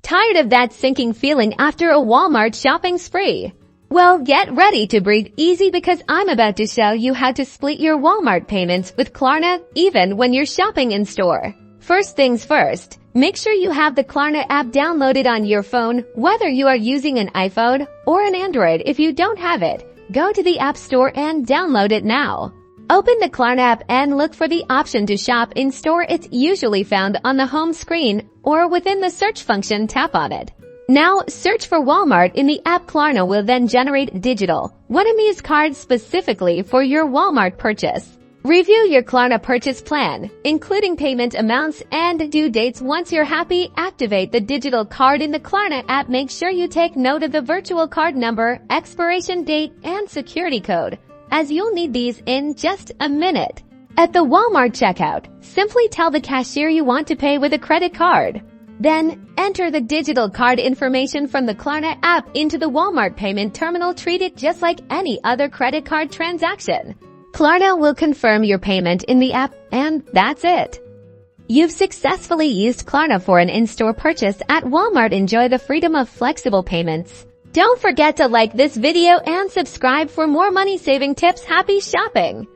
Tired of that sinking feeling after a Walmart shopping spree? Well, get ready to breathe easy because I'm about to show you how to split your Walmart payments with Klarna even when you're shopping in store. First things first, make sure you have the Klarna app downloaded on your phone, whether you are using an iPhone or an Android. If you don't have it, go to the App Store and download it now. Open the Klarna app and look for the option to shop in store. It's usually found on the home screen or within the search function. Tap on it. Now, search for Walmart in the app. Klarna will then generate digital Vietnamese cards specifically for your Walmart purchase. Review your Klarna purchase plan, including payment amounts and due dates. Once you're happy, activate the digital card in the Klarna app. Make sure you take note of the virtual card number, expiration date, and security code, as you'll need these in just a minute. At the Walmart checkout, simply tell the cashier you want to pay with a credit card. Then, enter the digital card information from the Klarna app into the Walmart payment terminal. Treat it just like any other credit card transaction. Klarna will confirm your payment in the app, and that's it. You've successfully used Klarna for an in-store purchase at Walmart. Enjoy the freedom of flexible payments. Don't forget to like this video and subscribe for more money-saving tips. Happy shopping!